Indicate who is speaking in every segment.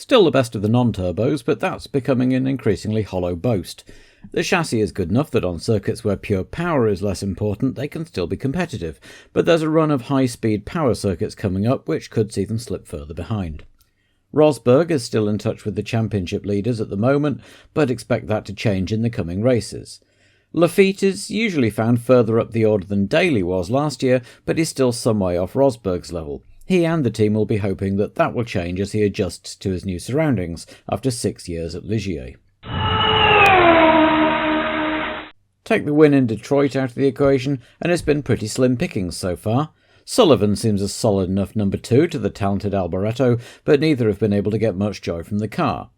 Speaker 1: Still the best of the non-turbos, but that's becoming an increasingly hollow boast. The chassis is good enough that on circuits where pure power is less important, they can still be competitive, but there's a run of high-speed power circuits coming up which could see them slip further behind. Rosberg is still in touch with the championship leaders at the moment, but expect that to change in the coming races. Lafitte is usually found further up the order than Daly was last year, but is still some way off Rosberg's level. He and the team will be hoping that that will change as he adjusts to his new surroundings after 6 years at Ligier. Take the win in Detroit out of the equation, and it's been pretty slim pickings so far. Sullivan seems a solid enough number 2 to the talented Alboreto, but neither have been able to get much joy from the car.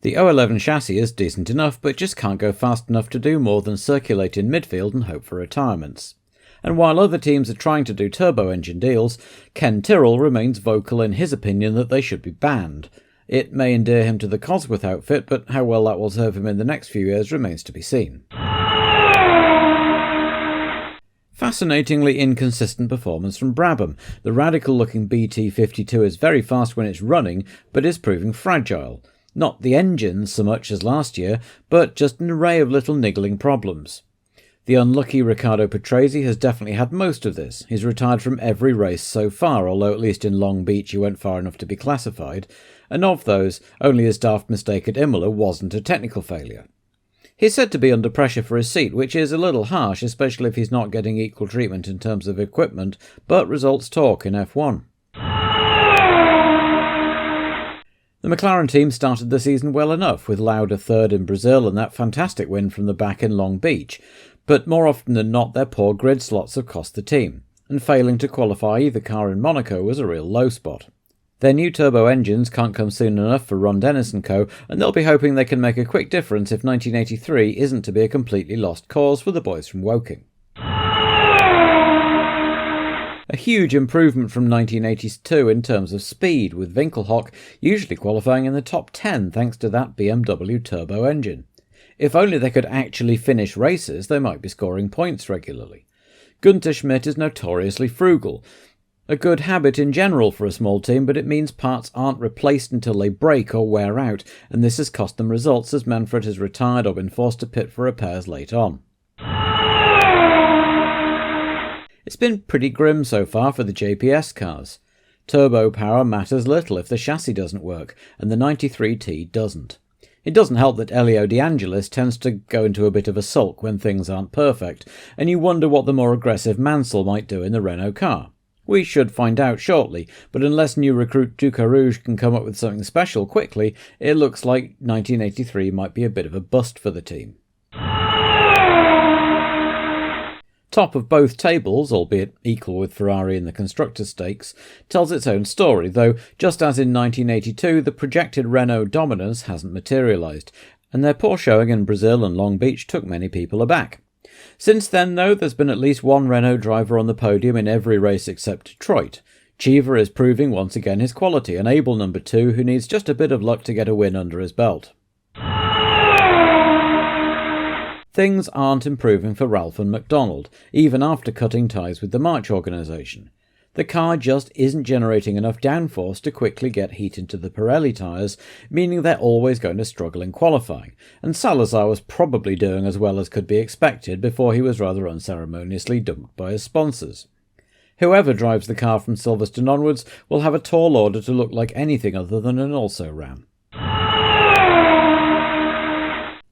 Speaker 1: The 011 chassis is decent enough, but just can't go fast enough to do more than circulate in midfield and hope for retirements. And while other teams are trying to do turbo-engine deals, Ken Tyrrell remains vocal in his opinion that they should be banned. It may endear him to the Cosworth outfit, but how well that will serve him in the next few years remains to be seen. Fascinatingly inconsistent performance from Brabham. The radical-looking BT52 is very fast when it's running, but is proving fragile. Not the engine so much as last year, but just an array of little niggling problems. The unlucky Riccardo Patrese has definitely had most of this. He's retired from every race so far, although at least in Long Beach he went far enough to be classified, and of those, only his daft mistake at Imola wasn't a technical failure. He's said to be under pressure for his seat, which is a little harsh, especially if he's not getting equal treatment in terms of equipment, but results talk in F1. The McLaren team started the season well enough, with Lauda third in Brazil and that fantastic win from the back in Long Beach, but more often than not their poor grid slots have cost the team, and failing to qualify either car in Monaco was a real low spot. Their new turbo engines can't come soon enough for Ron Dennis & co, and they'll be hoping they can make a quick difference if 1983 isn't to be a completely lost cause for the boys from Woking. A huge improvement from 1982 in terms of speed, with Winkelhock usually qualifying in the top 10 thanks to that BMW turbo engine. If only they could actually finish races, they might be scoring points regularly. Günther Schmidt is notoriously frugal. A good habit in general for a small team, but it means parts aren't replaced until they break or wear out, and this has cost them results as Manfred has retired or been forced to pit for repairs late on. It's been pretty grim so far for the JPS cars. Turbo power matters little if the chassis doesn't work, and the 93T doesn't. It doesn't help that Elio De Angelis tends to go into a bit of a sulk when things aren't perfect, and you wonder what the more aggressive Mansell might do in the Renault car. We should find out shortly, but unless new recruit Ducarouge can come up with something special quickly, it looks like 1983 might be a bit of a bust for the team. Top of both tables, albeit equal with Ferrari in the Constructors' Stakes, tells its own story, though just as in 1982 the projected Renault dominance hasn't materialised, and their poor showing in Brazil and Long Beach took many people aback. Since then, though, there's been at least one Renault driver on the podium in every race except Detroit. Cheever is proving once again his quality, an able number 2 who needs just a bit of luck to get a win under his belt. Things aren't improving for Ralph and McDonald, even after cutting ties with the March organisation. The car just isn't generating enough downforce to quickly get heat into the Pirelli tyres, meaning they're always going to struggle in qualifying, and Salazar was probably doing as well as could be expected before he was rather unceremoniously dumped by his sponsors. Whoever drives the car from Silverstone onwards will have a tall order to look like anything other than an also-ran.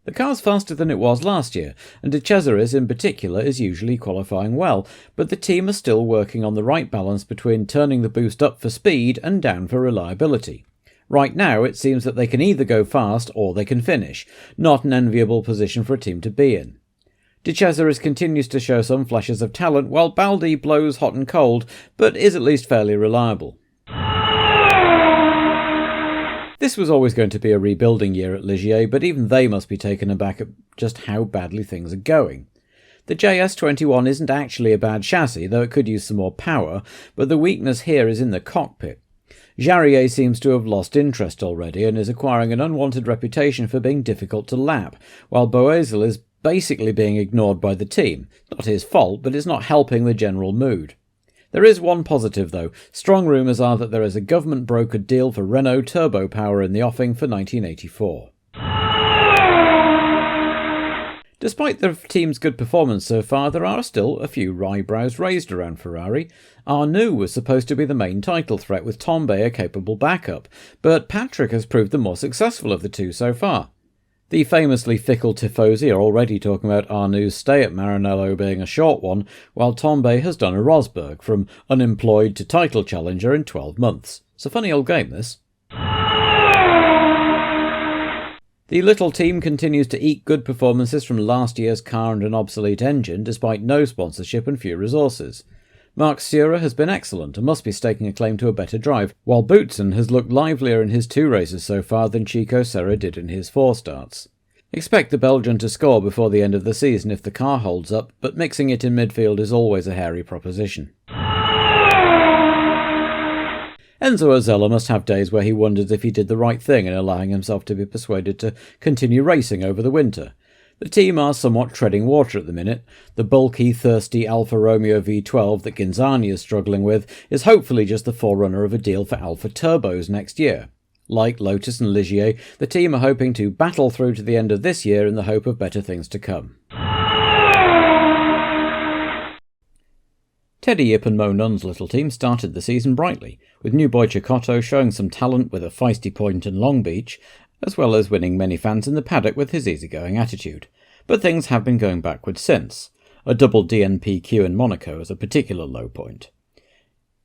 Speaker 1: The car's faster than it was last year, and De Cesaris in particular is usually qualifying well, but the team are still working on the right balance between turning the boost up for speed and down for reliability. Right now it seems that they can either go fast or they can finish, not an enviable position for a team to be in. De Cesaris continues to show some flashes of talent, while Baldi blows hot and cold, but is at least fairly reliable. This was always going to be a rebuilding year at Ligier, but even they must be taken aback at just how badly things are going. The JS21 isn't actually a bad chassis, though it could use some more power, but the weakness here is in the cockpit. Jarier seems to have lost interest already and is acquiring an unwanted reputation for being difficult to lap, while Boesel is basically being ignored by the team. Not his fault, but it's not helping the general mood. There is one positive though. Strong rumours are that there is a government-brokered deal for Renault turbo power in the offing for 1984. Despite the team's good performance so far, there are still a few eyebrows raised around Ferrari. Arnoux was supposed to be the main title threat with Tambay a capable backup, but Patrick has proved the more successful of the two so far. The famously fickle tifosi are already talking about Arnoux' stay at Maranello being a short one, while Tambay has done a Rosberg, from unemployed to title challenger in 12 months. It's a funny old game, this. The little team continues to eke good performances from last year's car and an obsolete engine, despite no sponsorship and few resources. Marc Surer has been excellent and must be staking a claim to a better drive, while Boutsen has looked livelier in his 2 races so far than Chico Serra did in his 4 starts. Expect the Belgian to score before the end of the season if the car holds up, but mixing it in midfield is always a hairy proposition. Enzo Ozella must have days where he wonders if he did the right thing in allowing himself to be persuaded to continue racing over the winter. The team are somewhat treading water at the minute. The bulky, thirsty Alfa Romeo V12 that Ghinzani is struggling with is hopefully just the forerunner of a deal for Alfa Turbos next year. Like Lotus and Ligier, the team are hoping to battle through to the end of this year in the hope of better things to come. Teddy Yip and Mo Nunn's little team started the season brightly, with new boy Cecotto showing some talent with a feisty point in Long Beach, as well as winning many fans in the paddock with his easygoing attitude. But things have been going backwards since. A double DNPQ in Monaco is a particular low point.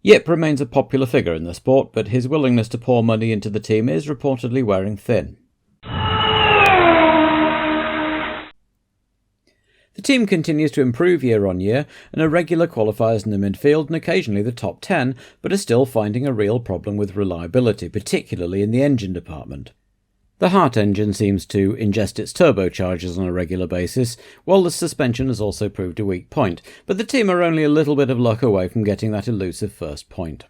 Speaker 1: Yip remains a popular figure in the sport, but his willingness to pour money into the team is reportedly wearing thin. The team continues to improve year on year and are regular qualifiers in the midfield and occasionally the top 10, but are still finding a real problem with reliability, particularly in the engine department. The Hart engine seems to ingest its turbochargers on a regular basis, while the suspension has also proved a weak point, but the team are only a little bit of luck away from getting that elusive first point.